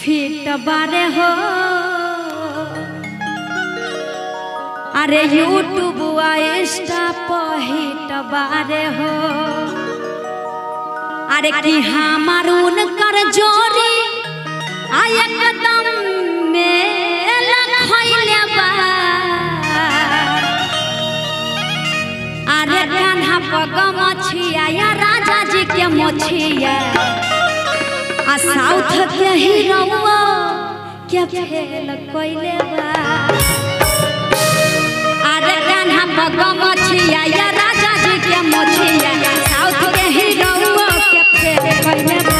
Feet बारे हो अरे यूट्यूब इंस्टा पर हिट बारे हो अरे कि हमार उनकर जोड़ी आ एकदम मेल खइले बा अरे कान्हा पग मछिया या राजा जी के मछिया आ साउथ के हीरोवा के फेल कइले बा अरे कान्हा पग मछिया या राजा जी के मछिया साउथ के हीरोवा के फेल कइले बा।